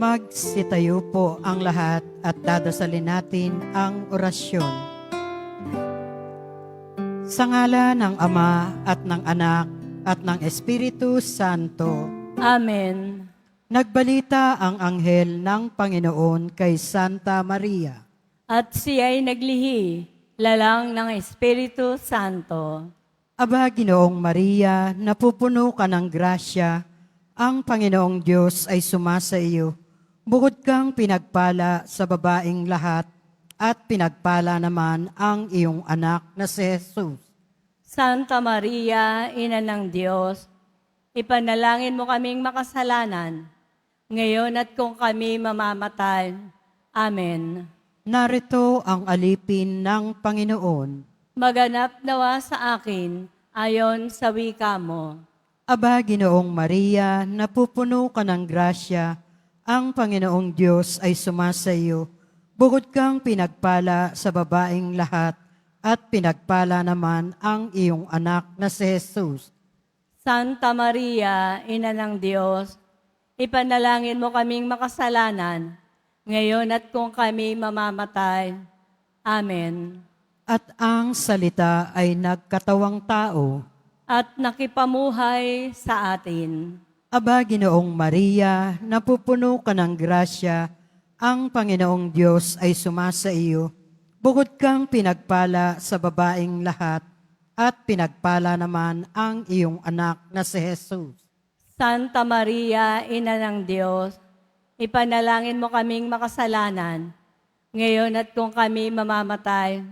Magsitayo po ang lahat at dadasalin natin ang orasyon. Sa ngala ng Ama at ng Anak at ng Espiritu Santo. Amen. Nagbalita ang anghel ng Panginoon kay Santa Maria. At siya'y naglihi, lalang ng Espiritu Santo. Aba, Ginoong Maria, napupuno ka ng grasya, ang Panginoong Diyos ay sumasa iyo. Bukod kang pinagpala sa babaeng lahat, at pinagpala naman ang iyong anak na si Jesus. Santa Maria, Ina ng Diyos, ipanalangin mo kaming makasalanan, ngayon at kung kami mamamatay. Amen. Narito ang alipin ng Panginoon. Maganap nawa sa akin, ayon sa wika mo. Aba, Ginoong Maria, napupuno ka ng grasya, ang Panginoong Diyos ay sumasa iyo. Bukod kang pinagpala sa babaeng lahat, at pinagpala naman ang iyong anak na si Jesus. Santa Maria, Ina ng Diyos, ipanalangin mo kaming makasalanan, ngayon at kung kami mamamatay. Amen. At ang salita ay nagkatawang tao. At nakipamuhay sa atin. Aba, Ginoong Maria, napupuno ka ng grasya, ang Panginoong Diyos ay sumasa iyo. Bukod kang pinagpala sa babaeng lahat, at pinagpala naman ang iyong anak na si Jesus. Santa Maria, Ina ng Diyos, ipanalangin mo kaming makasalanan, ngayon at kung kami mamamatay.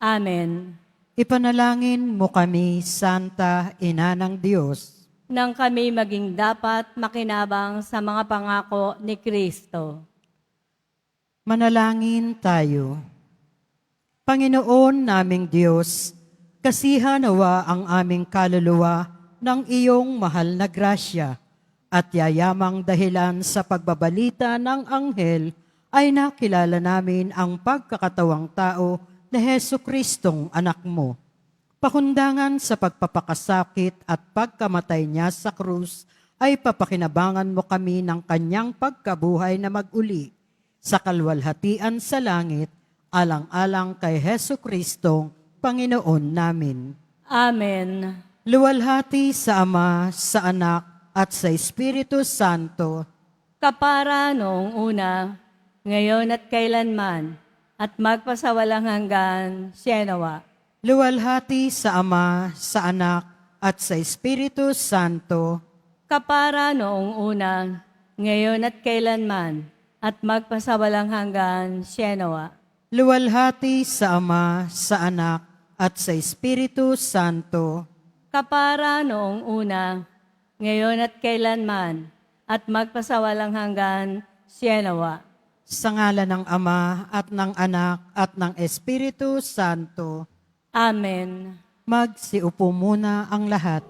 Amen. Ipanalangin mo kami, Santa Ina ng Diyos, Nang kami maging dapat makinabang sa mga pangako ni Kristo. manalangin tayo. Panginoon naming Diyos, kasihan nawa ang aming kaluluwa ng iyong mahal na grasya, at yayamang dahilan sa pagbabalita ng anghel ay nakilala namin ang pagkakatawang tao na Jesucristong anak mo. Pakundangan sa pagpapakasakit at pagkamatay niya sa krus ay papakinabangan mo kami ng kanyang pagkabuhay na mag-uli sa kalwalhatian sa langit, alang-alang kay Jesucristong Panginoon namin. Amen. Luwalhati sa Ama, sa Anak, at sa Espiritu Santo. Kapara noong una, ngayon at kailanman, at magpasawalang hanggan, Sienawa. Luwalhati sa Ama, sa Anak, at sa Espiritu Santo. Kapara noong una, ngayon at kailanman, at magpasawalang hanggan, Sienawa. Luwalhati sa Ama, sa Anak, at sa Espiritu Santo. Kapara noong una, ngayon at kailanman, at magpasawalang hanggan, Sienawa. Sa ngalan ng Ama, at ng Anak, at ng Espiritu Santo. Amen. Magsiupo muna ang lahat.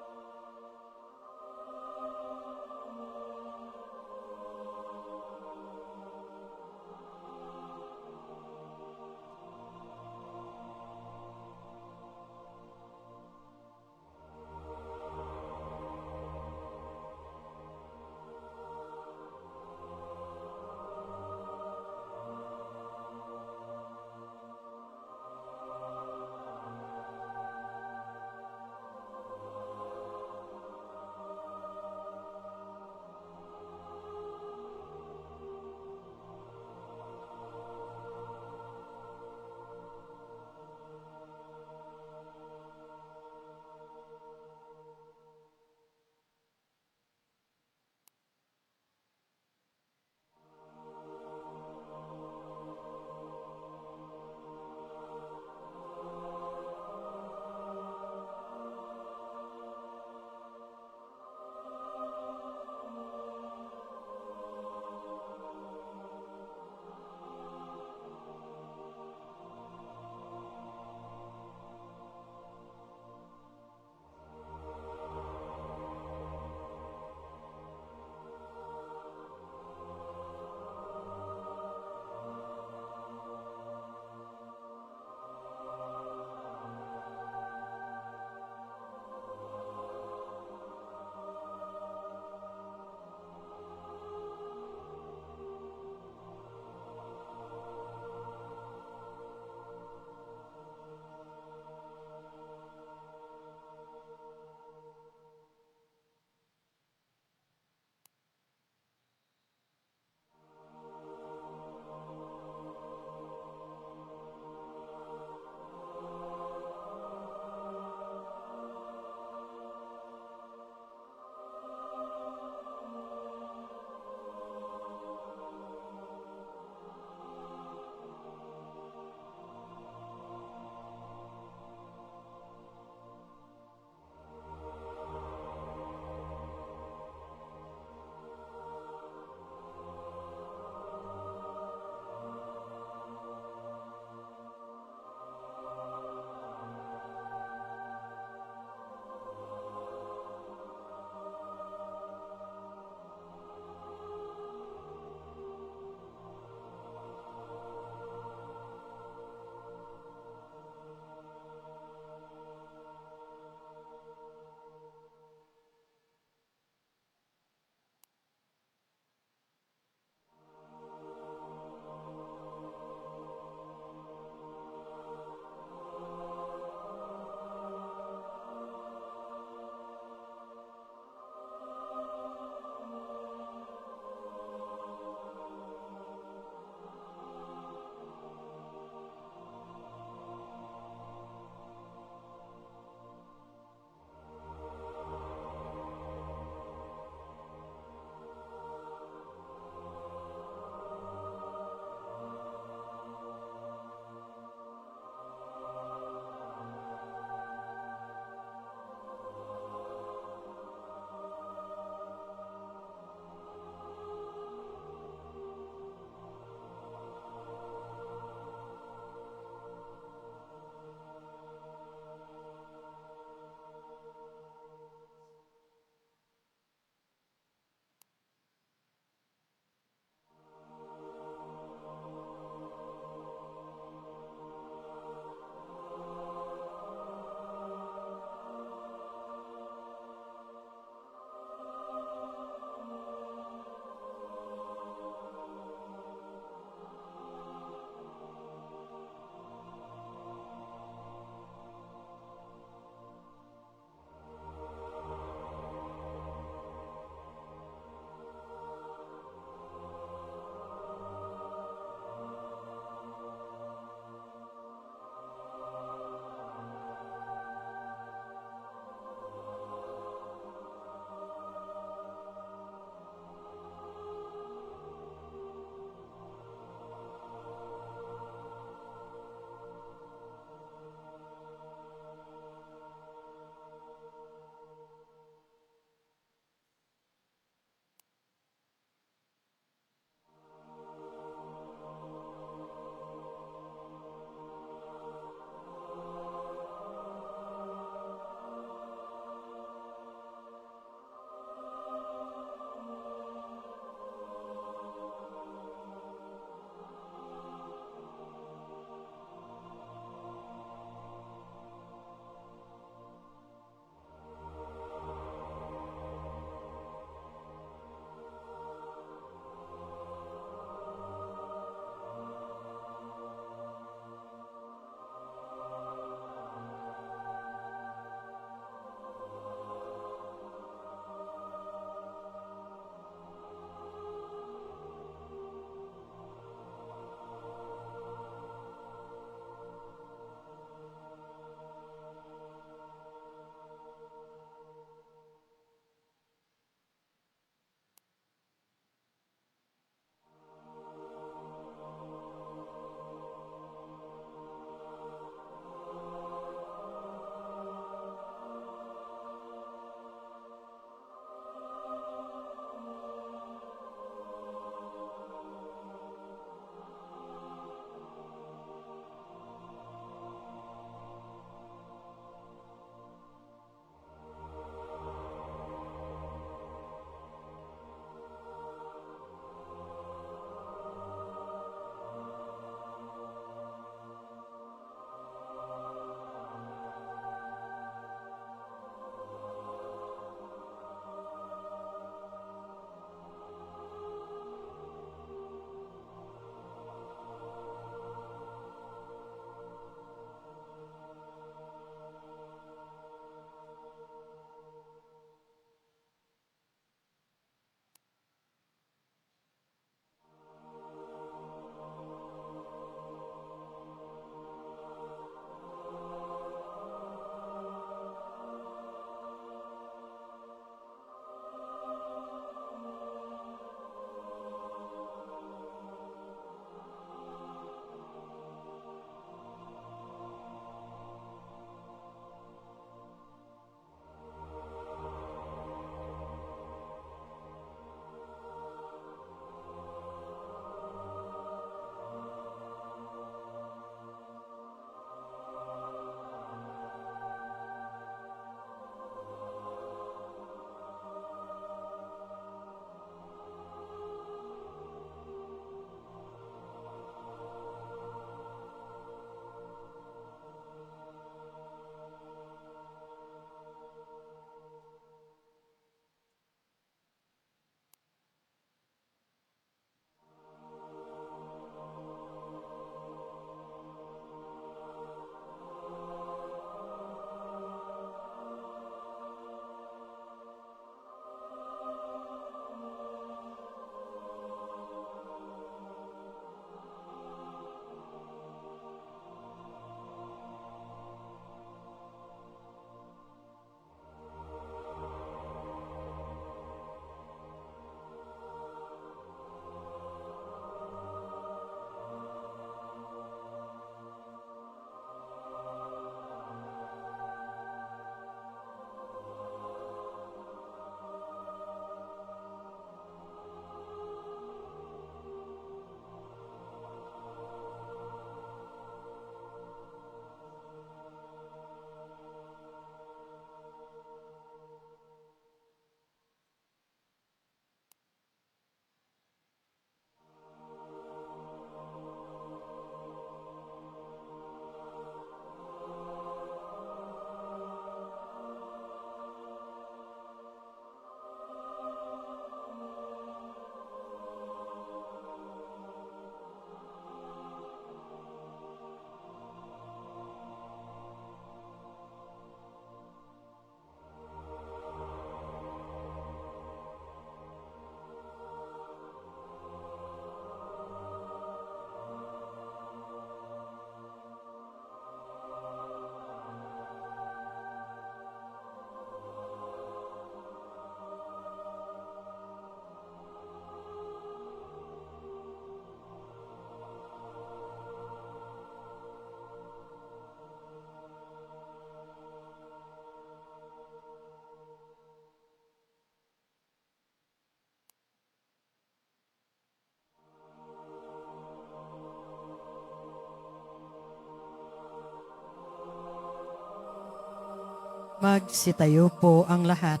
Magsitayo po ang lahat.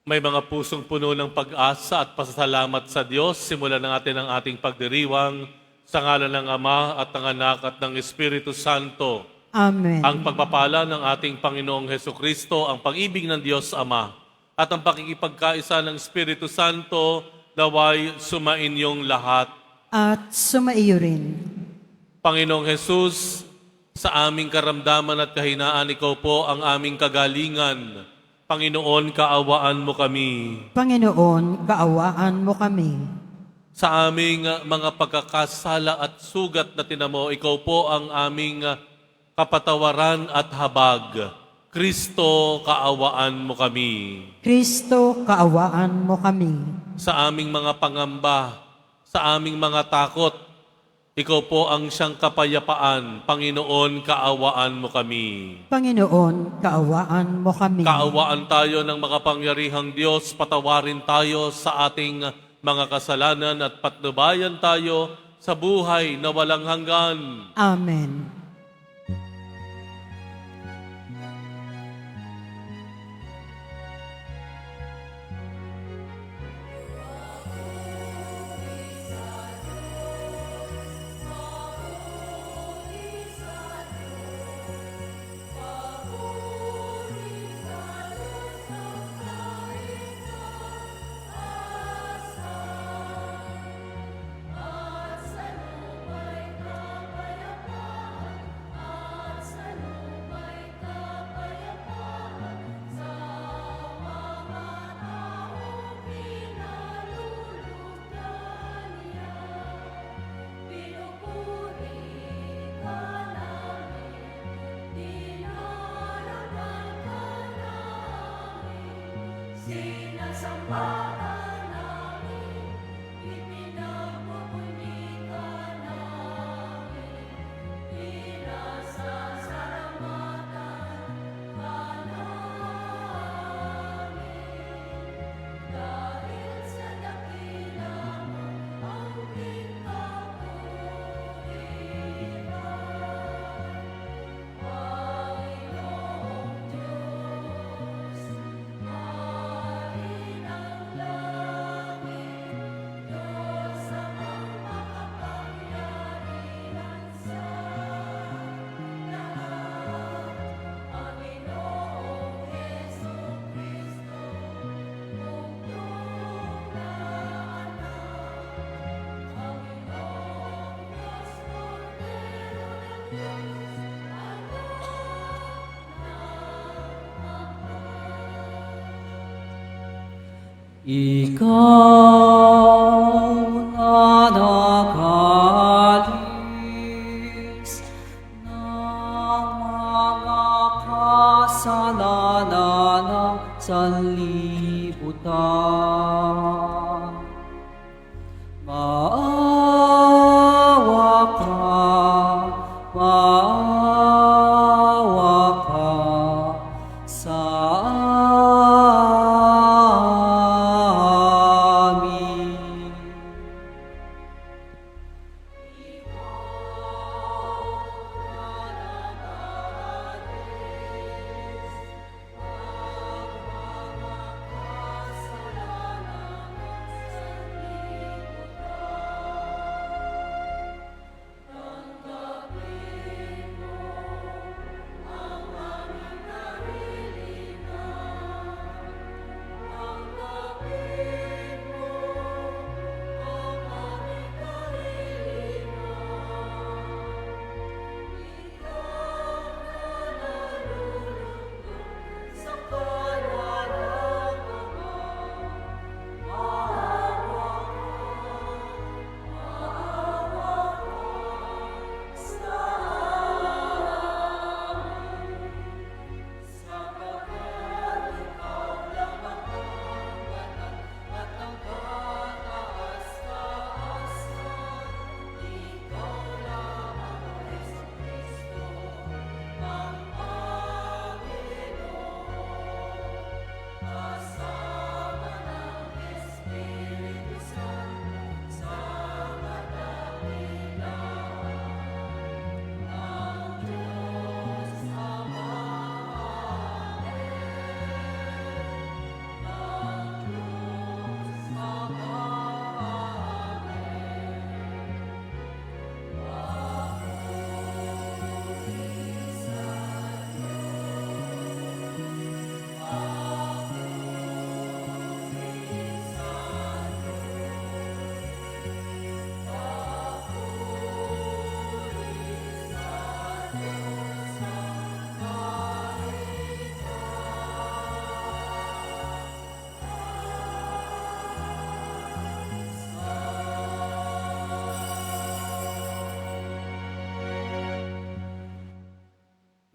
May mga pusong puno ng pag-asa at pasasalamat sa Diyos. Simulan na natin ang ating pagdiriwang sa ngalan ng Ama at ng Anak at ng Espiritu Santo. Amen. Ang pagpapala ng ating Panginoong Hesukristo, ang pag-ibig ng Diyos Ama, at ang pakikipagkaisa ng Espiritu Santo, naway sumainyong lahat. At sumaiyo rin. Panginoong Jesus, sa aming karamdaman at kahinaan, Ikaw po ang aming kagalingan. Panginoon, kaawaan mo kami. Panginoon, kaawaan mo kami. Sa aming mga pagkakasala at sugat na tinamo, Ikaw po ang aming kapatawaran at habag. Kristo, kaawaan mo kami. Kristo, kaawaan mo kami. Sa aming mga pangamba, sa aming mga takot, Ikaw po ang siyang kapayapaan. Panginoon, kaawaan mo kami. Panginoon, kaawaan mo kami. Kaawaan tayo ng makapangyarihang Diyos, patawarin tayo sa ating mga kasalanan at patnubayan tayo sa buhay na walang hanggan. Amen. Ikaw na nagalis ng mga kasalanan ng sanlibutan. Maawa ka, maawa ka.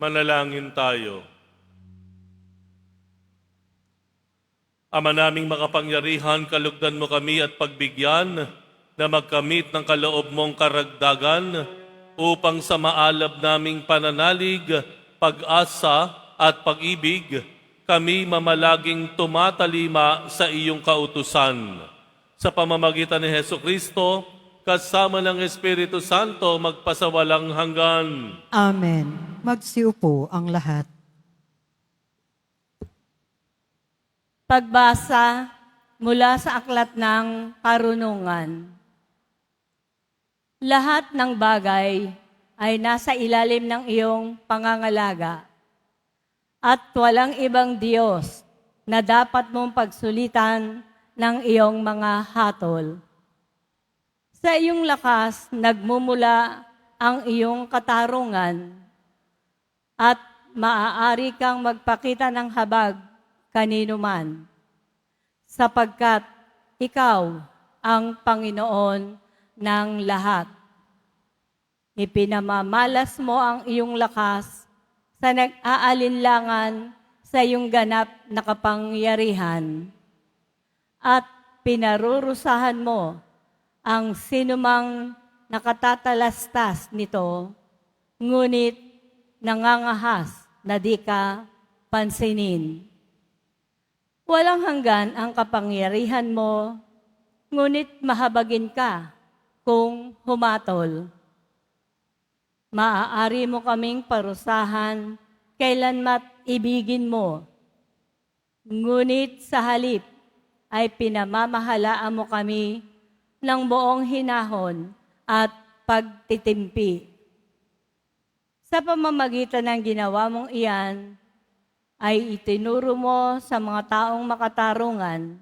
Manalangin tayo. Ama naming makapangyarihan, kalugdan mo kami at pagbigyan na magkamit ng kaloob mong karagdagan upang sa maalab naming pananalig, pag-asa at pag-ibig, kami mamalaging tumatalima sa iyong kautusan. Sa pamamagitan ni Hesukristo, kasama ng Espiritu Santo, magpasawalang hanggan. Amen. Magsiupo ang lahat. Pagbasa mula sa aklat ng karunungan. Lahat ng bagay ay nasa ilalim ng iyong pangangalaga at walang ibang Diyos na dapat mong pagsulitan ng iyong mga hatol. Sa iyong lakas nagmumula ang iyong katarungan at maaari kang magpakita ng habag kanino man, sapagkat ikaw ang Panginoon ng lahat. Ipinamamalas mo ang iyong lakas sa nag-aalinlangan sa iyong ganap na kapangyarihan at pinarurusahan mo ang sinumang nakatatalastas nito, ngunit nangangahas na di ka pansinin. Walang hanggan ang kapangyarihan mo, ngunit mahabagin ka kung humatol. Maaari mo kaming parusahan kailanmat ibigin mo, ngunit sa halip ay pinamamahalaan mo kami ng buong hinahon at pagtitimpi. Sa pamamagitan ng ginawa mong iyan, ay itinuro mo sa mga taong makatarungan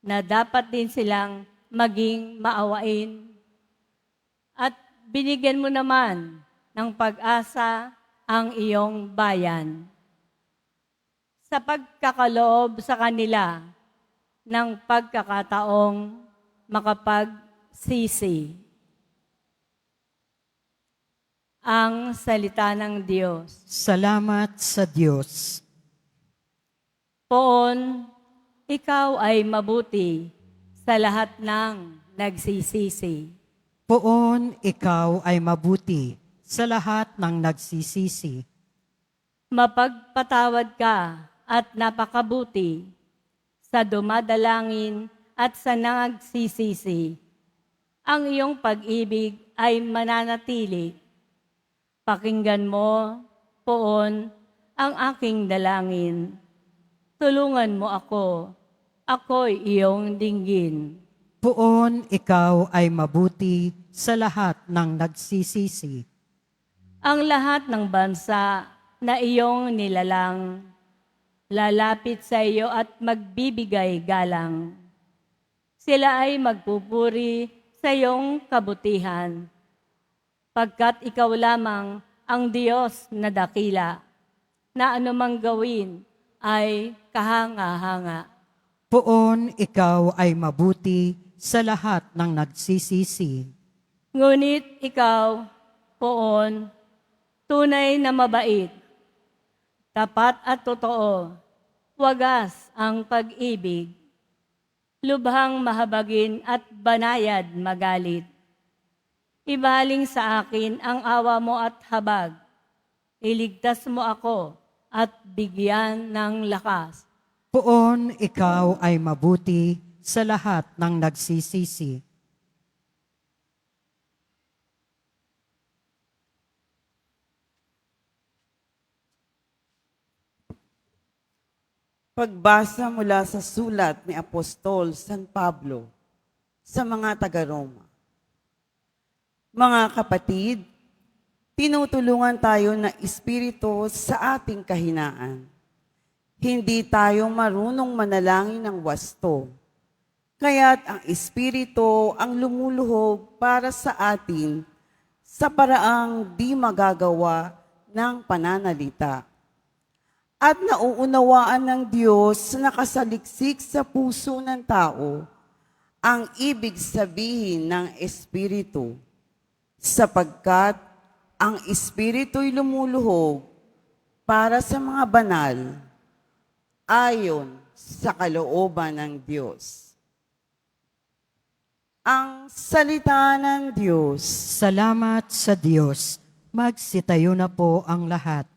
na dapat din silang maging maawain. At binigyan mo naman ng pag-asa ang iyong bayan. Sa pagkakaloob sa kanila ng pagkakataong makapagsisi. Ang salita ng Diyos. Salamat sa Diyos. Poon, ikaw ay mabuti sa lahat ng nagsisisi. Poon, ikaw ay mabuti sa lahat ng nagsisisi. Mapagpatawad ka at napakabuti sa dumadalangin at sa nagsisisi. Ang iyong pag-ibig ay mananatili. Pakinggan mo, Poon, ang aking dalangin. Tulungan mo ako, ako'y iyong dinggin. Poon, ikaw ay mabuti sa lahat ng nagsisisi. Ang lahat ng bansa na iyong nilalang, lalapit sa iyo at magbibigay galang. Sila ay magpupuri sa iyong kabutihan, pagkat ikaw lamang ang Diyos na dakila, na anumang gawin ay kahanga-hanga. Poon, ikaw ay mabuti sa lahat ng nagsisisi. Ngunit ikaw, Poon, tunay na mabait, tapat at totoo, wagas ang pag-ibig, lubhang mahabagin at banayad magalit. Ibaling sa akin ang awa mo at habag, iligtas mo ako at bigyan ng lakas. Poon, ikaw ay mabuti sa lahat ng nagsisisi. Pagbasa mula sa sulat ni Apostol San Pablo sa mga taga-Roma. Mga kapatid, tinutulungan tayo ng Espiritu sa ating kahinaan. Hindi tayo marunong manalangin ng wasto. Kaya't ang Espiritu ang lumuluhog para sa atin sa paraang di magagawa ng pananalita. At nauunawaan ng Diyos na nakasaliksik sa puso ng tao ang ibig sabihin ng Espiritu, sapagkat ang Espiritu'y lumuluhog para sa mga banal ayon sa kalooban ng Diyos. Ang salita ng Diyos. Salamat sa Diyos. Magsitayo na po ang lahat.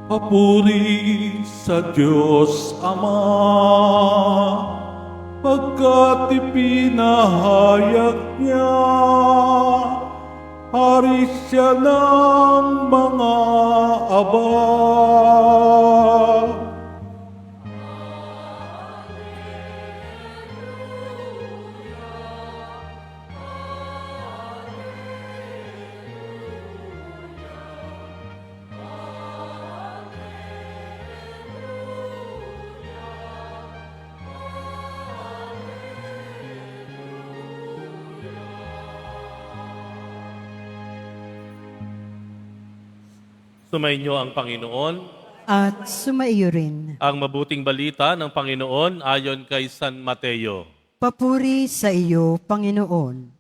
Papuri sa Diyos Ama, pagkat ipinahayag niya, hari siya ng mga aba. Sumainyo ang Panginoon. At sumaiyo rin. Ang mabuting balita ng Panginoon ayon kay San Mateo. Papuri sa iyo, Panginoon.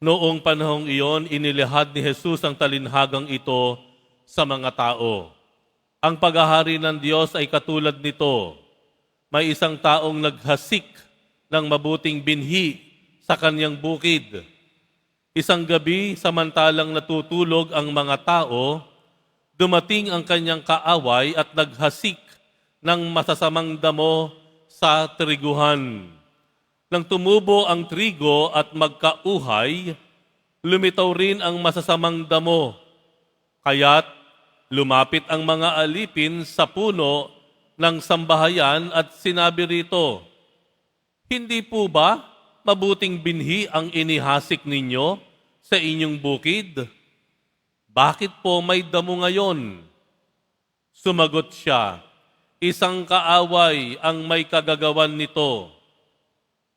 Noong panahong iyon, inilahad ni Jesus ang talinhagang ito sa mga tao. Ang paghahari ng Diyos ay katulad nito. May isang taong naghasik ng mabuting binhi sa kanyang bukid. Isang gabi, samantalang natutulog ang mga tao, dumating ang kanyang kaaway at naghasik ng masasamang damo sa triguhan. Nang tumubo ang trigo at magkauhay, lumitaw rin ang masasamang damo. Kaya't lumapit ang mga alipin sa puno ng sambahayan at sinabi rito, "Hindi po ba mabuting binhi ang inihasik ninyo sa inyong bukid? Bakit po may damo ngayon?" Sumagot siya, "Isang kaaway ang may kagagawan nito."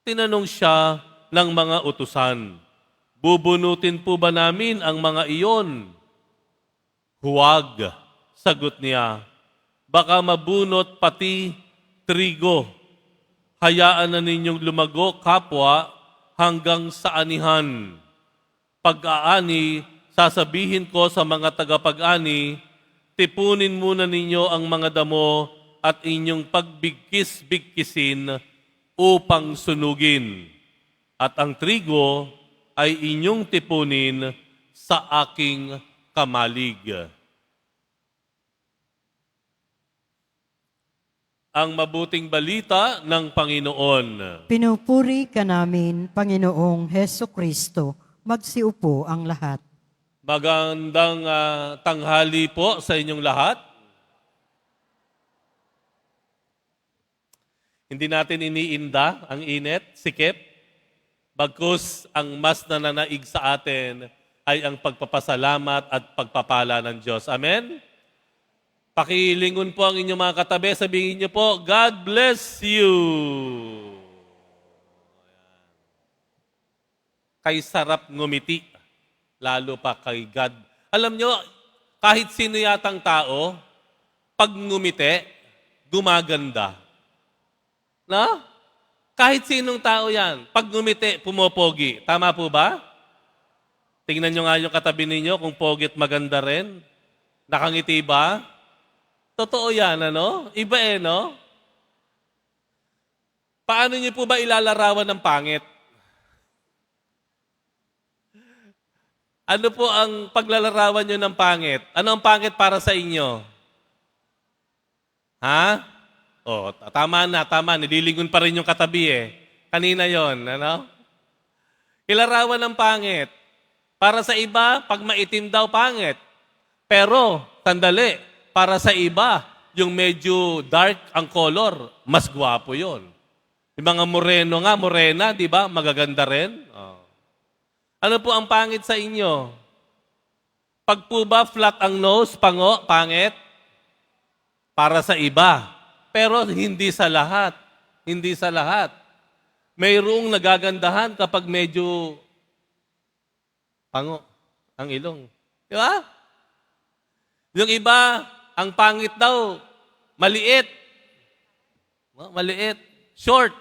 Tinanong siya ng mga utusan, "Bubunutin po ba namin ang mga iyon?" "Huwag," sagot niya, "baka mabunot pati trigo. Hayaan na ninyong lumago kapwa hanggang sa anihan. Pag-aani, sasabihin ko sa mga tagapag-ani, tipunin muna ninyo ang mga damo at inyong pagbigkis-bigkisin upang sunugin. At ang trigo ay inyong tipunin sa aking kamalig." Ang mabuting balita ng Panginoon. Pinupuri ka namin, Panginoong Heso Kristo. Magsiupo ang lahat. Magandang tanghali po sa inyong lahat. Hindi natin iniinda ang init, sikip, bagkus ang mas nananaig sa atin ay ang pagpapasalamat at pagpapala ng Diyos. Amen? Pakilingon po ang inyong mga katabi, sabihin niyo po, "God bless you." Kay sarap ngumiti, lalo pa kay God. Alam nyo, kahit sino yatang tao, pag ngumiti, gumaganda. No? Kahit sinong tao yan, pag ngumiti, pumopogi. Tama po ba? Tingnan nyo nga yung katabi ninyo kung pogi at maganda rin. Nakangiti ba? Totoo yan, ano? Iba no? Paano niyo po ba ilalarawan ng pangit? Ano po ang paglalarawan nyo ng pangit? Ano ang pangit para sa inyo? Ha? Oh, tama na. Nililingon pa rin yung katabi Kanina yon, ano? Ilarawan ng pangit. Para sa iba, pag maitim daw pangit. Pero, sandali, para sa iba, yung medyo dark ang color, mas gwapo yon. Yung mga morena, di ba? Magaganda rin. Oh. Ano po ang pangit sa inyo? Pag po ba flat ang nose, pango, pangit? Para sa iba. Pero hindi sa lahat. Hindi sa lahat. Mayroong nagagandahan kapag medyo pango ang ilong. Di ba? Yung iba, ang pangit daw, maliit. Maliit. Short.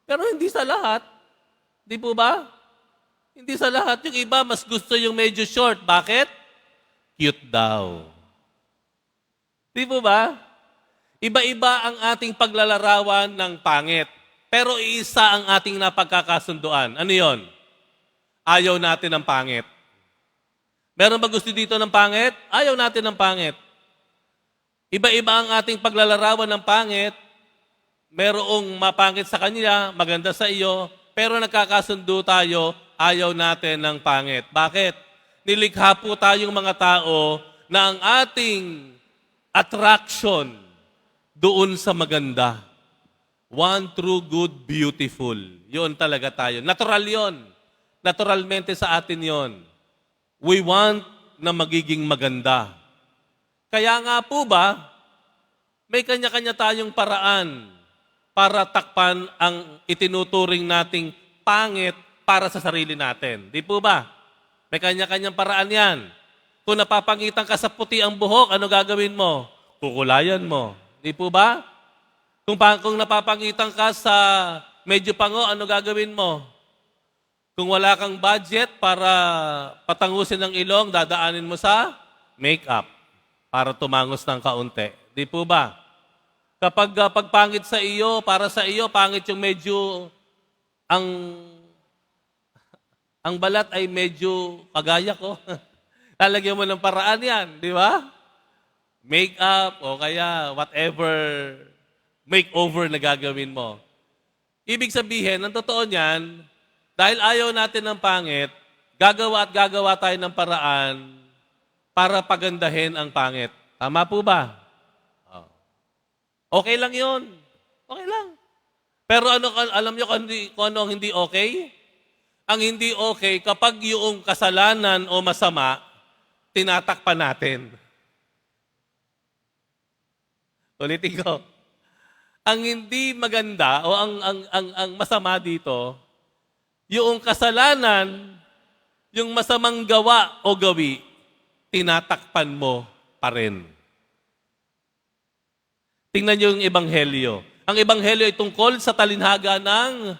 Pero hindi sa lahat. Di po ba? Hindi sa lahat. Yung iba, mas gusto yung medyo short. Bakit? Cute daw. Di po ba? Iba-iba ang ating paglalarawan ng pangit. Pero iisa ang ating napagkakasunduan. Ano yon? Ayaw natin ng pangit. Meron ba gusto dito ng pangit? Ayaw natin ng pangit. Iba-iba ang ating paglalarawan ng pangit. Merong mapangit sa kanya, maganda sa iyo, pero nagkakasundo tayo, ayaw natin ng pangit. Bakit? Nilikha po tayong mga tao na ang ating attraction doon sa maganda. One true, good, beautiful. Yun talaga tayo. Natural yon. Naturalmente sa atin yon. We want na magiging maganda. Kaya nga po ba, may kanya-kanya tayong paraan para takpan ang itinuturing nating pangit para sa sarili natin. Di po ba? May kanya-kanyang paraan yan. Kung napapangitan ka sa puti ang buhok, ano gagawin mo? Kukulayan mo. Di po ba? Kung napapangitan ka sa medyo pango, ano gagawin mo? Kung wala kang budget para patangusin ang ilong, dadaanin mo sa makeup para tumangos ng kaunti. Di po ba? Kapag pagpangit sa iyo, para sa iyo, pangit yung medyo, ang balat ay medyo kagaya ko. Lalagyan mo ng paraan yan, di ba? Makeup o kaya whatever makeover na gagawin mo. Ibig sabihin, ang totoo niyan, dahil ayaw natin ng pangit, gagawa tayo ng paraan para pagandahin ang pangit. Tama po ba? Okay lang yun. Okay lang. Pero alam niyo kung ano ang hindi okay? Ang hindi okay, kapag yung kasalanan o masama, tinatakpan natin. Ulitin ko. Ang hindi maganda o ang masama dito, yung kasalanan, yung masamang gawa o gawi, tinatakpan mo pa rin. Tingnan niyo yung Ebanghelyo. Ang Ebanghelyo ay tungkol sa talinhaga ng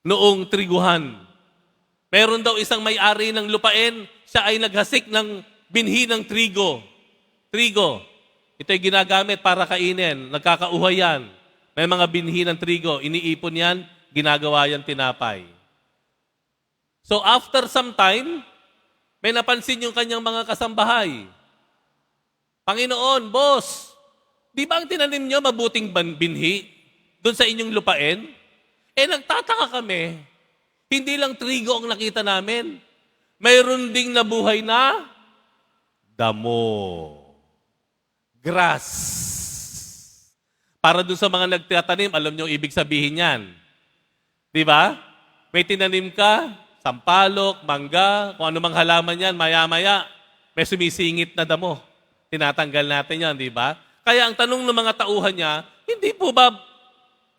noong triguhan. Meron daw isang may-ari ng lupain, siya ay naghasik ng binhi ng trigo. Trigo. Ito ay ginagamit para kainin. Nagkakauhay yan. May mga binhi ng trigo. Iniipon yan, ginagawa yan tinapay. So after some time, may napansin yung kanyang mga kasambahay. Panginoon, boss, di ba ang tinanim nyo mabuting binhi doon sa inyong lupain? Nagtataka kami. Hindi lang trigo ang nakita namin. Mayroon ding nabuhay na damo. Grass. Para doon sa mga nagtatanim, alam nyo ibig sabihin yan. Di ba? May tinanim ka, sampalok, mangga, kung ano mang halaman yan, maya-maya, may sumisingit na damo. Tinatanggal natin yan, di ba? Kaya ang tanong ng mga tauhan niya, hindi po ba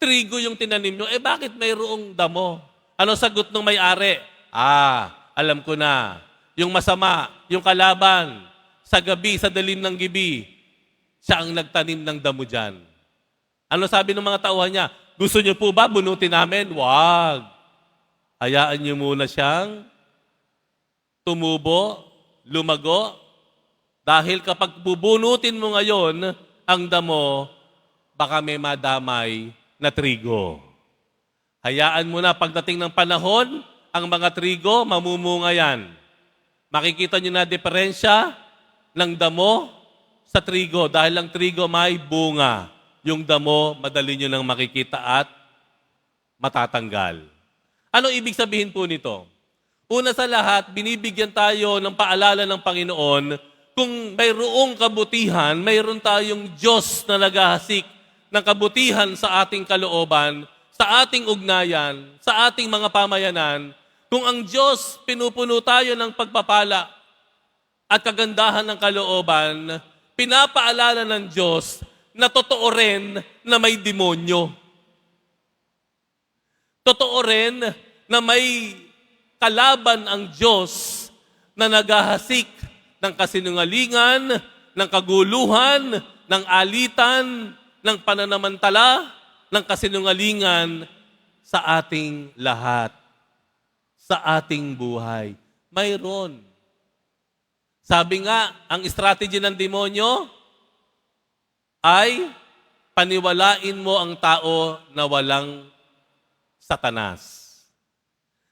trigo yung tinanim nyo? Bakit mayroong damo? Ano sagot ng may-ari? Alam ko na. Yung masama, yung kalaban, sa gabi, sa dalim ng gibi, siya ang nagtanim ng damo dyan. Ano sabi ng mga tauhan niya? Gusto niyo po ba bunutin namin? Wag. Hayaan niyo muna siyang tumubo, lumago, dahil kapag bubunutin mo ngayon ang damo, baka may madamay na trigo. Hayaan mo na pagdating ng panahon, ang mga trigo, mamumunga yan. Makikita nyo na diferensya ng damo sa trigo dahil ang trigo may bunga. Yung damo, madali nyo nang makikita at matatanggal. Ano ibig sabihin po nito? Una sa lahat, binibigyan tayo ng paalala ng Panginoon kung mayroong kabutihan, mayroon tayong Diyos na naghahasik ng kabutihan sa ating kalooban, sa ating ugnayan, sa ating mga pamayanan, Kung ang Diyos pinupuno tayo ng pagpapala at kagandahan ng kalooban, pinapaalala ng Diyos na totoo rin na may demonyo. Totoo rin na may kalaban ang Diyos na naghahasik ng kasinungalingan, ng kaguluhan, ng alitan, ng pananamantala, ng kasinungalingan sa ating lahat, sa ating buhay. Mayroon. Sabi nga, ang strategy ng demonyo ay paniwalain mo ang tao na walang Satanas.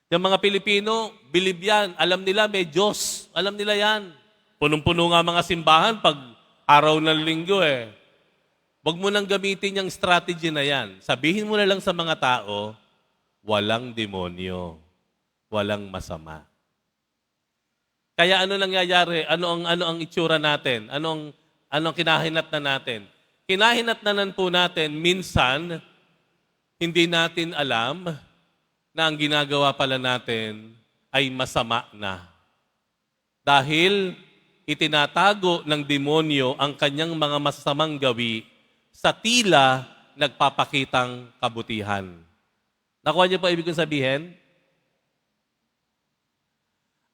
Yung mga Pilipino, believe yan. Alam nila may Diyos. Alam nila yan. Punong-puno nga mga simbahan pag araw ng linggo eh. Huwag mo nang gamitin yung strategy na yan. Sabihin mo na lang sa mga tao, walang demonyo. Walang masama. Kaya ano nangyayari? Ano ang itsura natin? Ano ang kinahinat na natin? Kinahinat na po natin, minsan, hindi natin alam na ang ginagawa pala natin ay masama na. Dahil itinatago ng demonyo ang kanyang mga masasamang gawi sa tila nagpapakitang kabutihan. Nakuha niyo po ibig kong sabihin?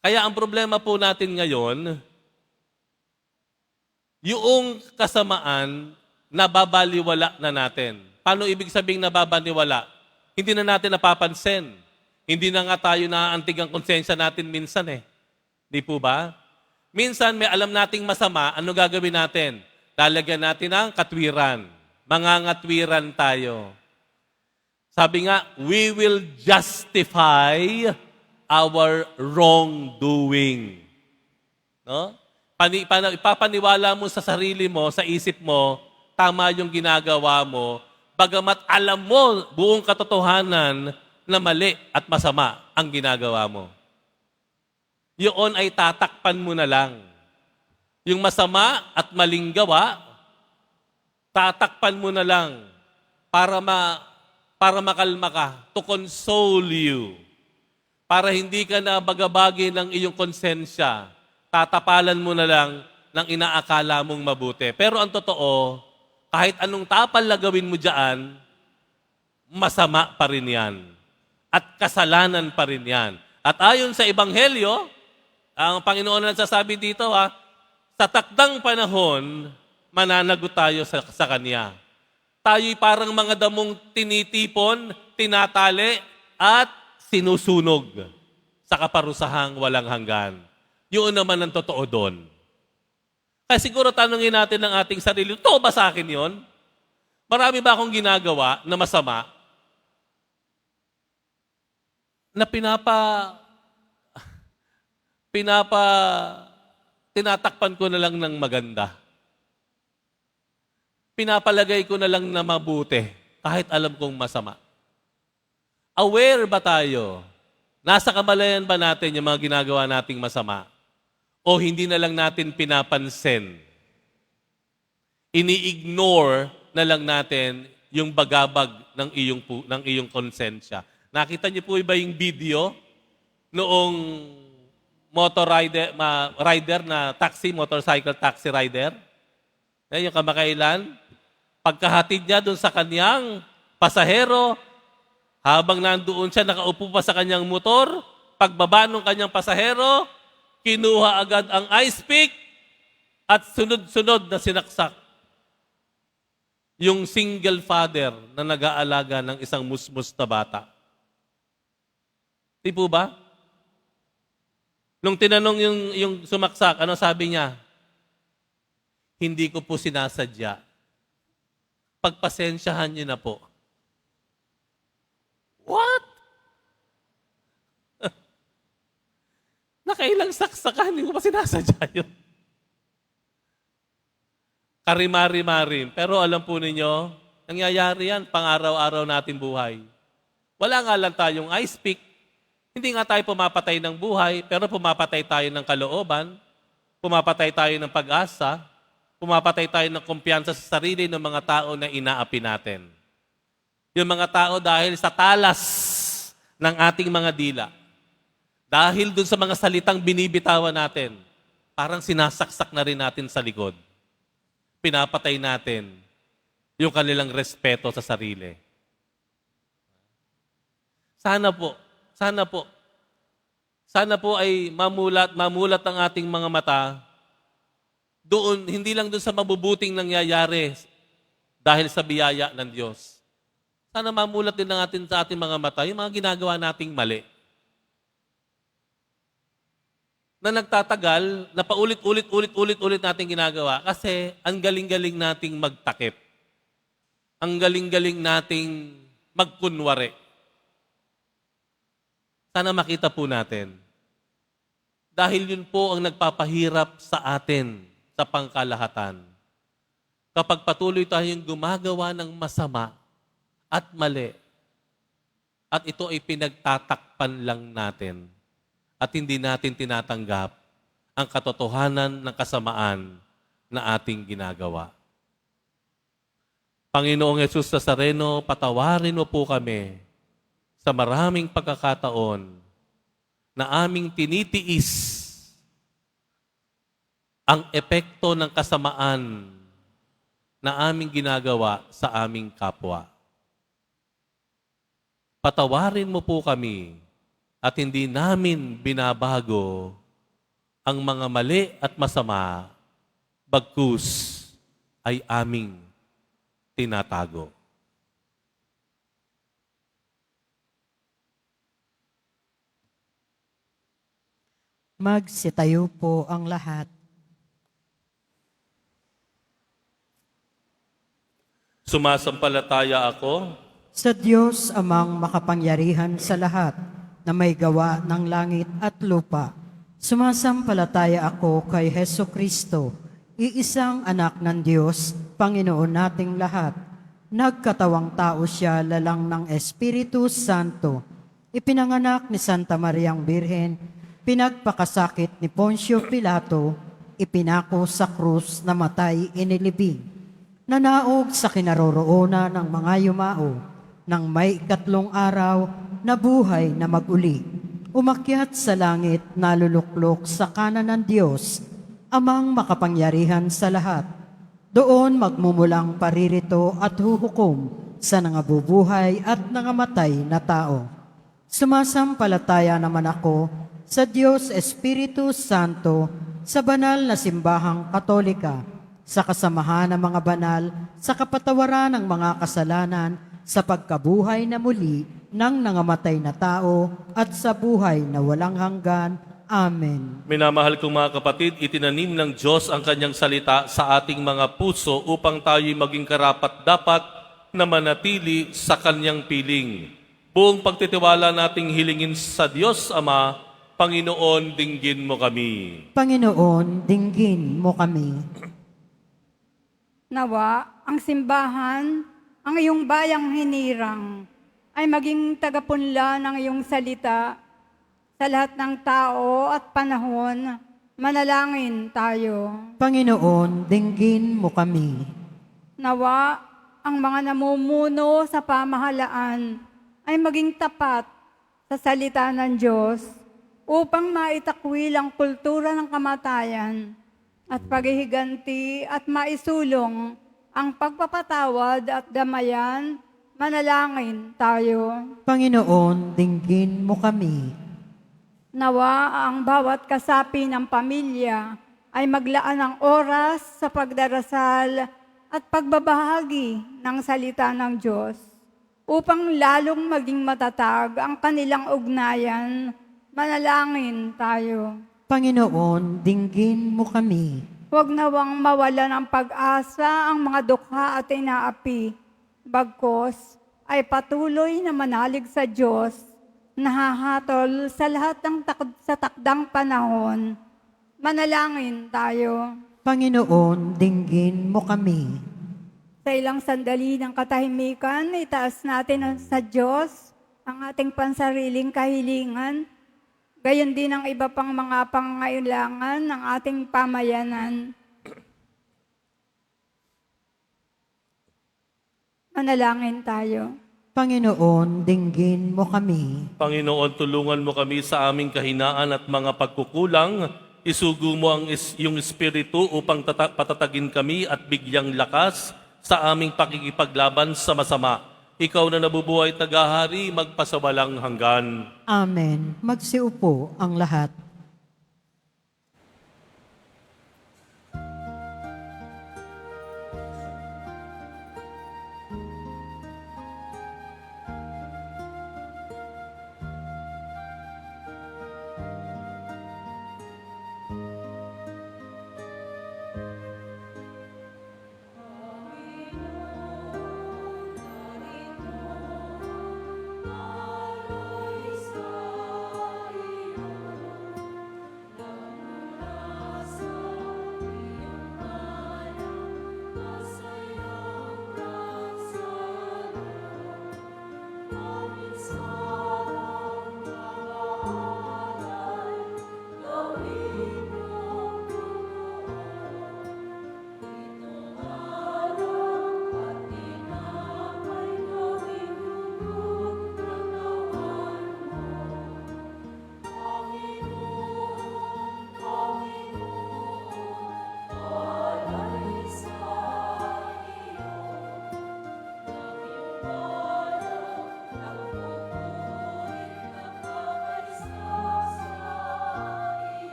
Kaya ang problema po natin ngayon, yung kasamaan, nababaliwala na natin. Paano ibig sabing nababaliwala? Hindi na natin napapansin. Hindi na nga tayo naaantig ang konsensya natin minsan eh. Di po ba? Minsan may alam nating masama, ano gagawin natin? Lalagyan natin ng katwiran. Mangangatwiran tayo. Sabi nga, we will justify our wrongdoing. No? Ipapaniwala mo sa sarili mo, sa isip mo, tama yung ginagawa mo, bagamat alam mo buong katotohanan na mali at masama ang ginagawa mo. Yun ay tatakpan mo na lang. Yung masama at maling gawa, tatakpan mo na lang para makalma ka, to console you. Para hindi ka na bagabagi ng iyong konsensya, tatapalan mo na lang ng inaakala mong mabuti. Pero ang totoo, kahit anong tapal na gawin mo dyan, masama pa rin yan. At kasalanan pa rin yan. At ayon sa Ebanghelyo, ang Panginoon na nagsasabi dito, sa takdang panahon, mananagot tayo sa Kanya. Tayo'y parang mga damong tinitipon, tinatali, at sinusunog sa kaparusahang walang hanggan. Yun naman ang totoo doon. Kaya siguro tanungin natin ng ating sarili, totoo ba sa akin yon? Marami ba akong ginagawa na masama na tinatakpan ko na lang ng maganda? Pinapalagay ko na lang na mabuti kahit alam kong masama. Aware ba tayo? Nasa kamalayan ba natin yung mga ginagawa nating masama? O hindi na lang natin pinapansin? Ini-ignore na lang natin yung bagabag ng iyong konsensya. Nakita niyo po ba yung video noong rider na motorcycle taxi rider? Yung kamakailan, pagkahatid niya doon sa kanyang pasahero, habang nandoon siya, nakaupo pa sa kanyang motor, pagbaba ng kanyang pasahero, kinuha agad ang ice pick at sunod-sunod na sinaksak yung single father na nag-aalaga ng isang musmus na bata. Di po ba? Nung tinanong yung sumaksak, ano sabi niya? Hindi ko po sinasadya. Pagpasensyahan niyo na po. What? Nakailang saksakan, hindi ko pa sinasadya yun. Karimari-marim. Pero alam po ninyo, nangyayari yan, pang-araw-araw natin buhay. Wala nga lang tayong ice pick. Hindi nga tayo pumapatay ng buhay, pero pumapatay tayo ng kalooban, pumapatay tayo ng pag-asa, pumapatay tayo ng kumpiyansa sa sarili ng mga tao na inaapi natin. Yung mga tao dahil sa talas ng ating mga dila, Dahil dun sa mga salitang binibitawan natin, parang sinasaksak na rin natin sa likod. Pinapatay natin yung kanilang respeto sa sarili. Sana po ay mamulat ang ating mga mata doon, hindi lang doon sa mabubuting nangyayari dahil sa biyaya ng Diyos. Sana mamulat din natin sa ating mga mata yung mga ginagawa nating mali. Na nagtatagal, na paulit-ulit nating ginagawa kasi ang galing-galing nating magtakip. Ang galing-galing nating magkunwari. Sana makita po natin. Dahil yun po ang nagpapahirap sa atin sa pangkalahatan. Kapag patuloy tayong gumagawa ng masama at mali, at ito ay pinagtatakpan lang natin, at hindi natin tinatanggap ang katotohanan ng kasamaan na ating ginagawa. Panginoong Yesus Nazareno, patawarin mo po kami sa maraming pagkakataon na aming tinitiis ang epekto ng kasamaan na aming ginagawa sa aming kapwa. Patawarin mo po kami at hindi namin binabago ang mga mali at masama, bagkus ay aming tinatago. Magsitayo po ang lahat. Sumasampalataya ako Sa Diyos amang makapangyarihan sa lahat, na may gawa ng langit at lupa. Sumasampalataya ako kay Heso Kristo, iisang anak ng Diyos, Panginoon nating lahat. Nagkatawang tao siya lalang ng Espiritu Santo. Ipinanganak ni Santa Mariang Birhen, pinagpakasakit ni Poncio Pilato, ipinako sa krus, namatay, inilibing. Nanaog sa kinaroroonan ng mga yumao, nang may 3 araw, nabuhay na mag-uli. Umakyat sa langit, naluluklok sa kanan ng Diyos, amang makapangyarihan sa lahat. Doon magmumulang paririto at huhukom sa nangabubuhay at nangamatay na tao. Sumasampalataya naman ako sa Diyos Espiritu Santo, sa banal na simbahang Katolika, sa kasamahan ng mga banal, sa kapatawaran ng mga kasalanan, sa pagkabuhay na muli ng nangamatay na tao, at sa buhay na walang hanggan. Amen. Minamahal kong mga kapatid, itinanim ng Diyos ang kanyang salita sa ating mga puso upang tayo'y maging karapat-dapat na manatili sa kanyang piling. Buong pagtitiwala nating hilingin sa Diyos Ama, Panginoon, dinggin mo kami. Panginoon, dinggin mo kami. Nawa, ang simbahan, ang iyong bayang hinirang, ay maging tagapunla ng iyong salita sa lahat ng tao at panahon. Manalangin tayo. Panginoon, dinggin mo kami. Nawa, ang mga namumuno sa pamahalaan ay maging tapat sa salita ng Diyos upang maitakwil ang kultura ng kamatayan at paghihiganti at maisulong ang pagpapatawad at damayan. Manalangin tayo. Panginoon, dinggin mo kami. Nawa ang bawat kasapi ng pamilya ay maglaan ng oras sa pagdarasal at pagbabahagi ng salita ng Diyos upang lalong maging matatag ang kanilang ugnayan. Manalangin tayo. Panginoon, dinggin mo kami. Huwag nawang mawala ng pag-asa ang mga dukha at inaapi. Bagkos ay patuloy na manalig sa Diyos, nahahatol sa lahat ng sa takdang panahon. Manalangin tayo. Panginoon, dinggin mo kami. Sa ilang sandali ng katahimikan, itaas natin sa Diyos ang ating pansariling kahilingan, gayon din ang iba pang mga pangangailangan ng ating pamayanan. Manalangin tayo. Panginoon, dinggin mo kami. Panginoon, tulungan mo kami sa aming kahinaan at mga pagkukulang. Isugo mo ang iyong Espiritu upang patatagin kami at bigyang lakas sa aming pakikipaglaban sa masama. Ikaw na nabubuhay tagahari, magpasawalang hanggan. Amen. Magsiupo ang lahat.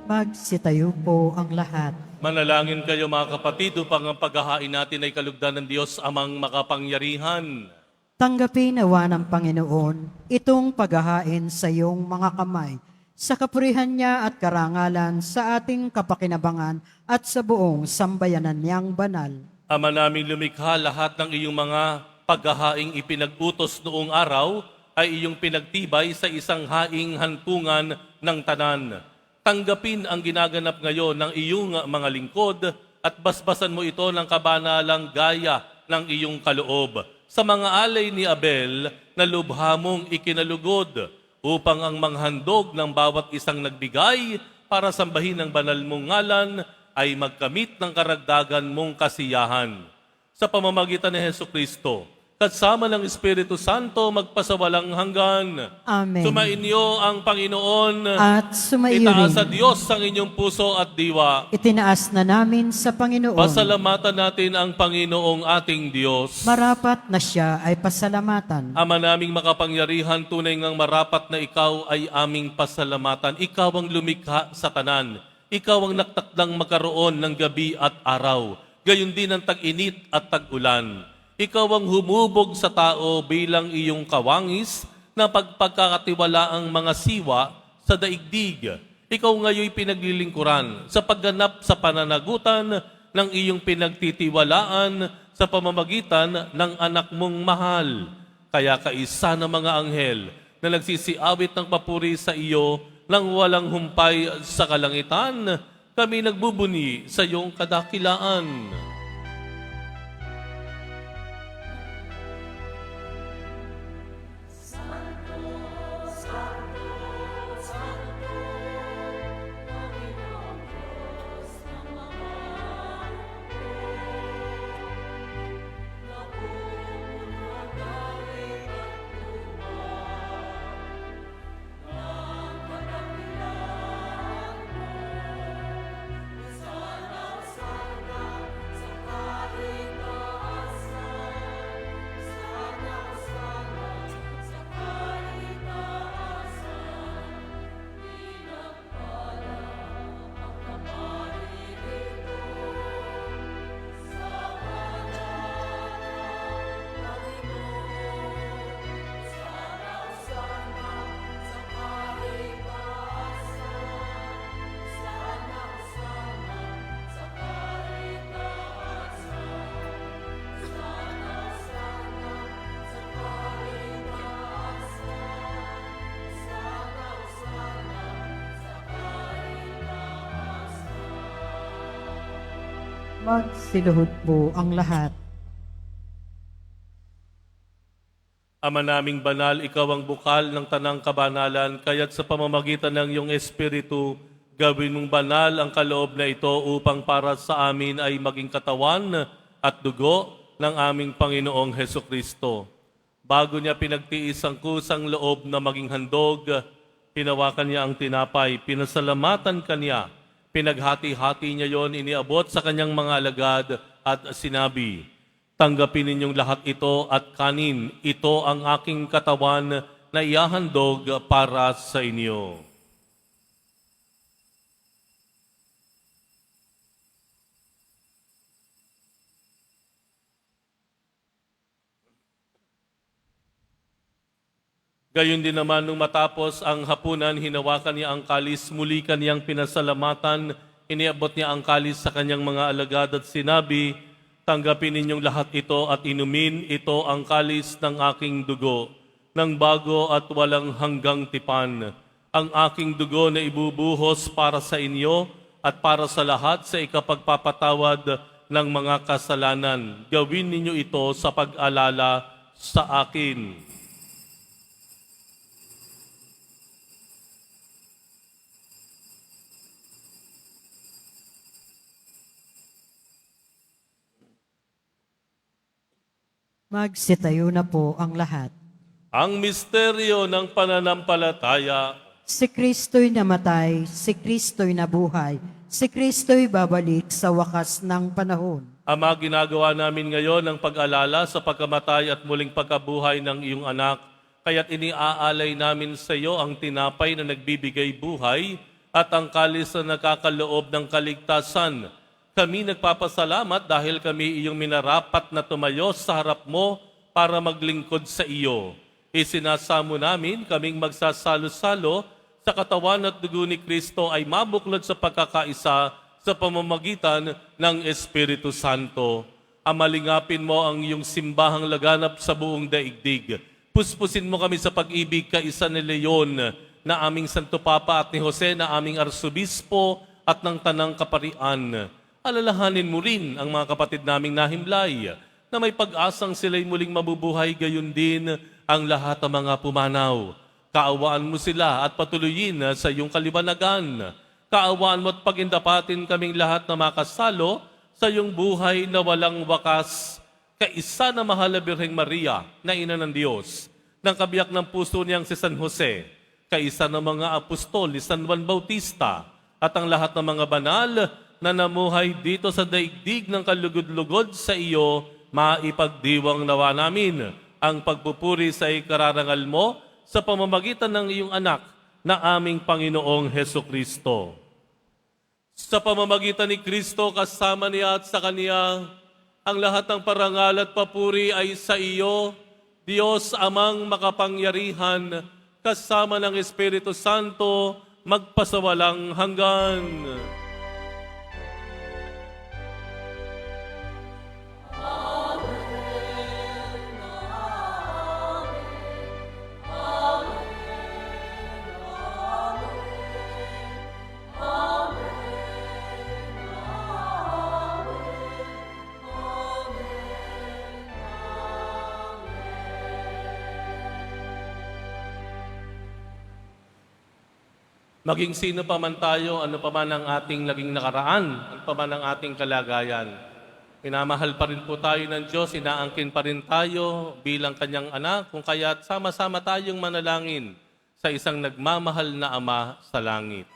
Magsitayo po ang lahat. Manalangin kayo mga kapatid upang ang paghahain natin ay kalugdan ng Diyos amang makapangyarihan. Tanggapin nawa ng Panginoon itong paghahain sa iyong mga kamay, sa kapurihan niya at karangalan sa ating kapakinabangan at sa buong sambayanan niyang banal. Ama naming lumikha, lahat ng iyong mga paghahaing ipinag-utos noong araw ay iyong pinagtibay sa isang haing hantungan ng tanan. Tanggapin ang ginaganap ngayon ng iyong mga lingkod at basbasan mo ito ng kabanalang gaya ng iyong kaloob. Sa mga alay ni Abel na lubha mong ikinalugod upang ang manghandog ng bawat isang nagbigay para sambahin ang banal mong ngalan ay magkamit ng karagdagan mong kasiyahan. Sa pamamagitan ni Hesukristo, kasama ng Espiritu Santo, magpasawalang hanggan. Amen. Sumainyo ang Panginoon. At sumaiyo Itaas sa rin. Diyos ang inyong puso at diwa. Itinaas na namin sa Panginoon. Pasalamatan natin ang Panginoong ating Diyos. Marapat na siya ay pasalamatan. Ama naming makapangyarihan, tunay ngang marapat na ikaw ay aming pasalamatan. Ikaw ang lumikha sa tanan. Ikaw ang naktakdang magkaroon ng gabi at araw. Gayon din ang tag-init at tag-ulan. Ikaw ang humubog sa tao bilang iyong kawangis na pagpagkakatiwala ang mga siwa sa daigdig. Ikaw ngayoy pinaglilingkuran sa pagganap sa pananagutan ng iyong pinagtitiwalaan sa pamamagitan ng anak mong mahal. Kaya kaisa ng mga anghel na nagsisiawit ng papuri sa iyo nang walang humpay sa kalangitan, kami nagbubuni sa iyong kadakilaan. Magsiluhod po ang lahat. Ama naming banal, ikaw ang bukal ng tanang kabanalan, kaya't sa pamamagitan ng iyong Espiritu, gawin mong banal ang kaloob na ito upang para sa amin ay maging katawan at dugo ng aming Panginoong Hesukristo. Bago niya pinagtiis ang kusang loob na maging handog, hinawakan niya ang tinapay, pinasalamatan kaniya, pinaghati-hati niya yon, iniabot sa kanyang mga alagad at sinabi, "Tanggapin ninyong lahat ito at kanin, ito ang aking katawan na ihahandog para sa inyo." Gayon din naman nung matapos ang hapunan, hinawakan niya ang kalis, muli kaniyang pinasalamatan, iniabot niya ang kalis sa kanyang mga alagad at sinabi, "Tanggapin ninyong lahat ito at inumin, ito ang kalis ng aking dugo, ng bago at walang hanggang tipan. Ang aking dugo na ibubuhos para sa inyo at para sa lahat sa ikapagpapatawad ng mga kasalanan. Gawin ninyo ito sa pag-alala sa akin." Magsitayo na po ang lahat. Ang misteryo ng pananampalataya. Si Kristo'y namatay, si Kristo'y nabuhay, si Kristo'y babalik sa wakas ng panahon. Ama, ginagawa namin ngayon ang pag-alala sa pagkamatay at muling pagkabuhay ng iyong anak. Kaya't iniaalay namin sa iyo ang tinapay na nagbibigay buhay at ang kalis na nakakaloob ng kaligtasan. Kami nagpapasalamat dahil kami iyong minarapat na tumayo sa harap mo para maglingkod sa iyo. Isinasamo namin kaming magsasalo-salo sa katawan at dugo ni Kristo ay mabuklod sa pagkakaisa sa pamamagitan ng Espiritu Santo. Amalingapin mo ang iyong simbahang laganap sa buong daigdig. Puspusin mo kami sa pag-ibig kaisa ni Leon na aming Santo Papa at ni Jose na aming Arsobispo at ng Tanang Kaparian. Alalahanin mo rin ang mga kapatid naming nahimlay na may pag-asang sila'y muling mabubuhay, gayon din ang lahat ng mga pumanaw. Kaawaan mo sila at patuloyin sa iyong kaliwanagan. Kaawaan mo at pagindapatin kaming lahat na makasalo sa iyong buhay na walang wakas. Kaisa na mahal na Birheng Maria na ina ng Diyos, ng kabiyak ng puso niyang si San Jose, kaisa ng mga apostol ni San Juan Bautista, at ang lahat ng mga banal na namuhay dito sa daigdig ng kalugod-lugod sa iyo, maipagdiwang nawa namin ang pagpupuri sa ikararangal mo sa pamamagitan ng iyong anak na aming Panginoong Hesukristo. Sa pamamagitan ni Kristo, kasama niya at sa Kaniya, ang lahat ng parangal at papuri ay sa iyo, Diyos amang makapangyarihan, kasama ng Espiritu Santo, magpasawalang hanggan. Maging sino pa man tayo, ano pa man ang ating naging nakaraan, ano pa man ang ating kalagayan. Minamahal pa rin po tayo ng Diyos, inaangkin pa rin tayo bilang Kanyang anak, kung kaya't sama-sama tayong manalangin sa isang nagmamahal na Ama sa langit.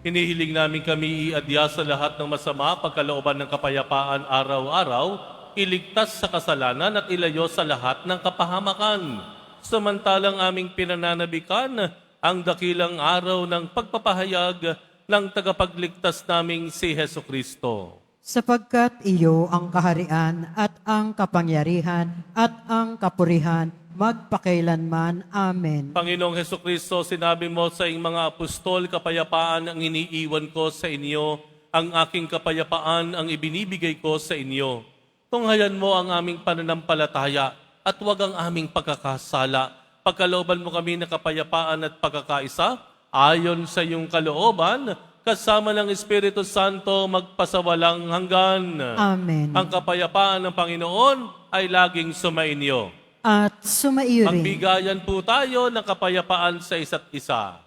Hinihiling namin kami iadya sa lahat ng masama, pagkalooban ng kapayapaan araw-araw, iligtas sa kasalanan at ilayo sa lahat ng kapahamakan. Samantalang aming pinananabikan ang dakilang araw ng pagpapahayag ng tagapagligtas naming si Heso Kristo. Sapagkat iyo ang kaharian at ang kapangyarihan at ang kapurihan magpakailanman. Amen. Panginoong Heso Kristo, sinabi mo sa iyong mga apostol, kapayapaan ang iniiwan ko sa inyo, ang aking kapayapaan ang ibinibigay ko sa inyo. Tunghayan mo ang aming pananampalataya at huwag ang aming pagkakasala. Pagkalooban mo kami ng kapayapaan at pagkakaisa, ayon sa iyong kalooban, kasama ng Espiritu Santo magpasawalang hanggan. Amen. Ang kapayapaan ng Panginoon ay laging sumainyo. At sumaiyo rin. Magbigayan po tayo ng kapayapaan sa isa't isa.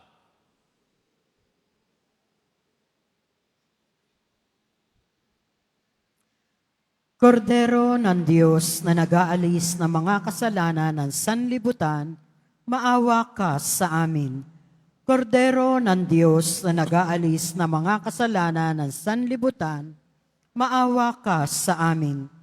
Kordero ng Diyos na nag-aalis ng mga kasalanan ng sanlibutan, maawa ka sa amin. Kordero ng Diyos na nag-aalis ng mga kasalanan ng sanlibutan, maawa ka sa amin.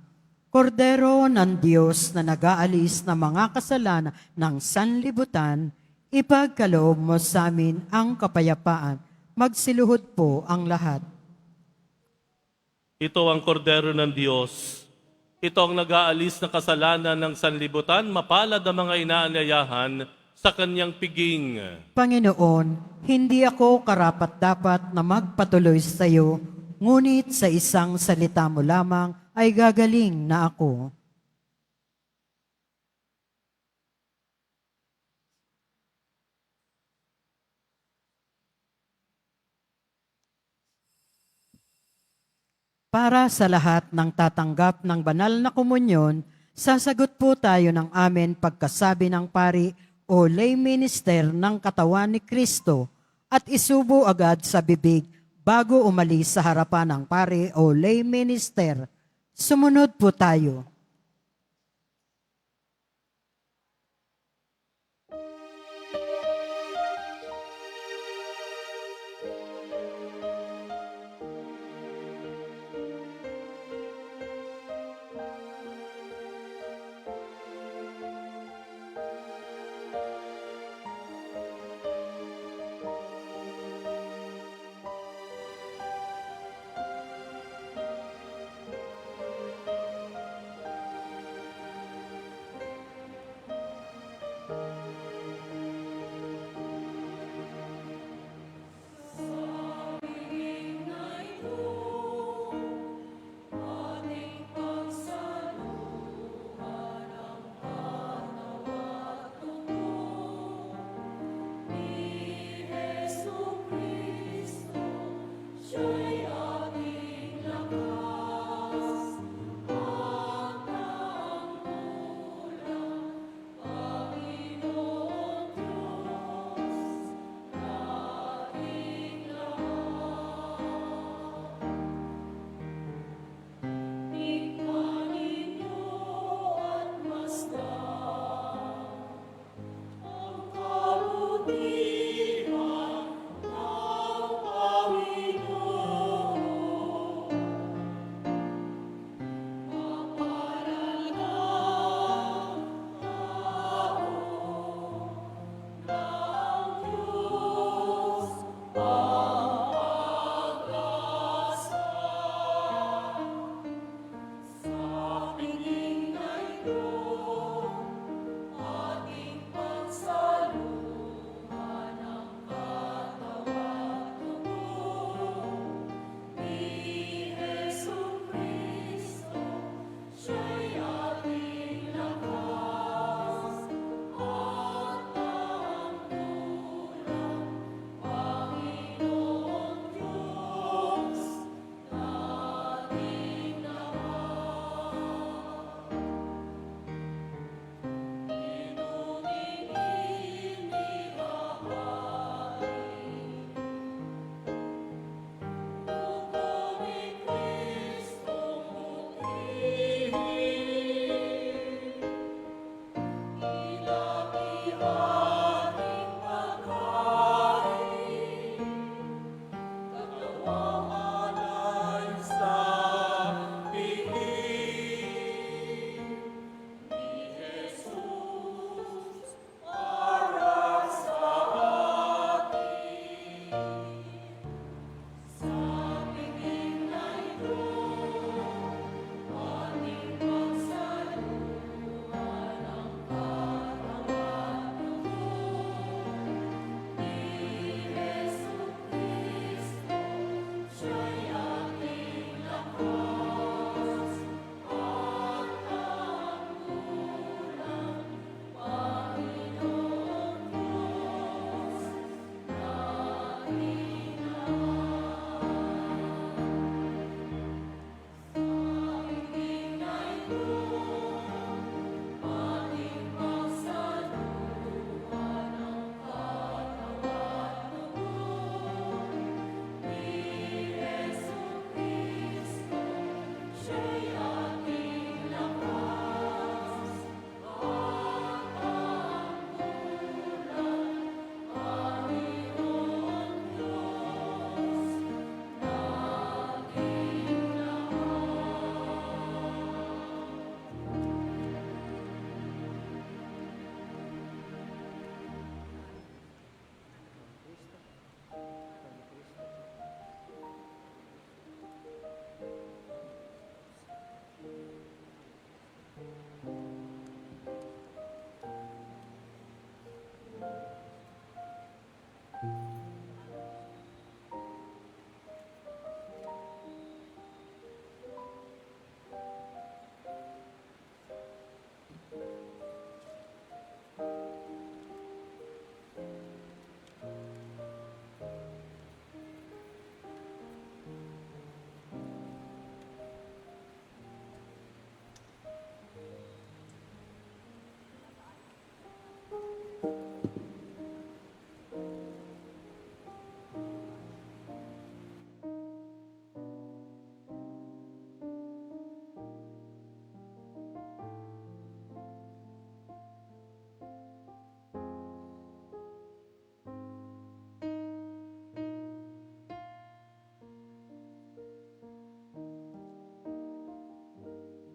Kordero ng Diyos na nag-aalis ng mga kasalanan ng sanlibutan, ipagkaloob mo sa amin ang kapayapaan. Magsiluhod po ang lahat. Ito ang kordero ng Diyos. Ito ang nag-aalis ng kasalanan ng sanlibutan, mapalad ang mga inaanyayahan sa kanyang piging. Panginoon, hindi ako karapat-dapat na magpatuloy sa iyo, ngunit sa isang salita mo lamang ay gagaling na ako. Para sa lahat ng tatanggap ng banal na komunyon, sasagot po tayo ng amen pagkasabi ng pari o lay minister ng katawan ni Kristo at isubo agad sa bibig bago umalis sa harapan ng pari o lay minister. Sumunod po tayo.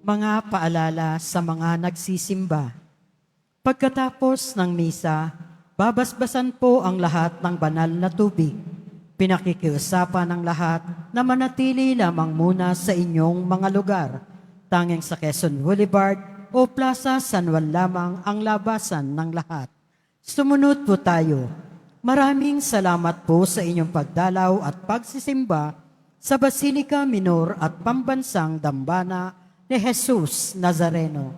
Mga paalala sa mga nagsisimba. Pagkatapos ng misa, babasbasan po ang lahat ng banal na tubig. Pinakikiusapan ng lahat na manatili lamang muna sa inyong mga lugar. Tanging sa Quezon Boulevard o Plaza San Juan lamang ang labasan ng lahat. Sumunod po tayo. Maraming salamat po sa inyong pagdalaw at pagsisimba sa Basilica Minor at Pambansang Dambana ni Jesus Nazareno.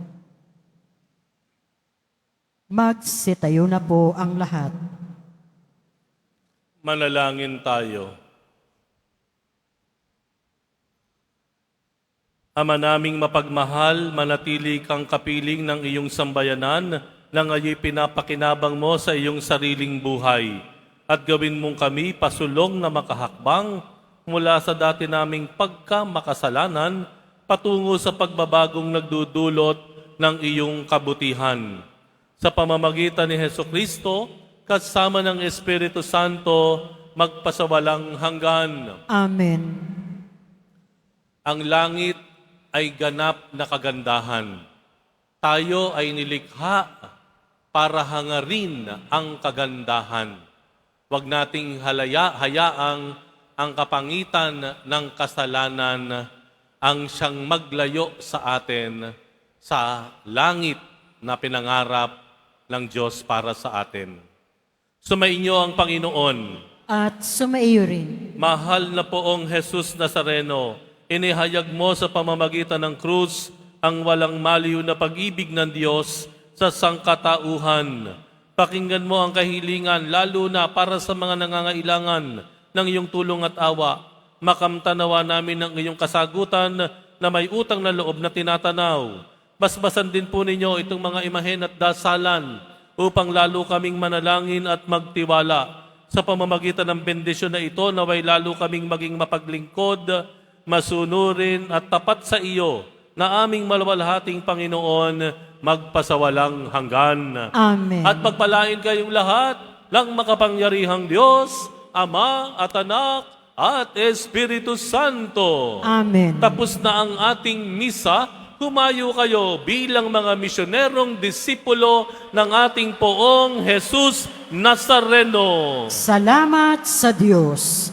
Magsitayo na po ang lahat. Manalangin tayo. Ama naming mapagmahal, manatili kang kapiling ng iyong sambayanan na ngayon pinapakinabang mo sa iyong sariling buhay at gawin mong kami pasulong na makahakbang mula sa dati naming pagkamakasalanan patungo sa pagbabagong nagdudulot ng iyong kabutihan. Sa pamamagitan ni Hesukristo, kasama ng Espiritu Santo, magpasawalang hanggan. Amen. Ang langit ay ganap na kagandahan. Tayo ay nilikha para hangarin ang kagandahan. Huwag nating hayaang ang kapangitan ng kasalanan ang siyang maglayo sa atin sa langit na pinangarap ng Diyos para sa atin. Sumainyo ang Panginoon. At sumaiyo rin. Mahal na poong Jesus Nazareno, inihayag mo sa pamamagitan ng krus ang walang maliw na pag-ibig ng Diyos sa sangkatauhan. Pakinggan mo ang kahilingan lalo na para sa mga nangangailangan ng iyong tulong at awa. Makamtanawa namin ng iyong kasagutan na may utang na loob na tinatanaw. Basbasan din po ninyo itong mga imahen at dasalan upang lalo kaming manalangin at magtiwala. Sa pamamagitan ng bendisyon na ito, naway lalo kaming maging mapaglingkod, masunurin at tapat sa iyo na aming malawalhating Panginoon magpasawalang hanggan. Amen. At pagpalain kayong lahat ng makapangyarihang Diyos, Ama at Anak at Espiritu Santo. Amen. Tapos na ang ating misa, humayo kayo bilang mga misyonerong disipulo ng ating poong Jesus Nazareno. Salamat sa Diyos.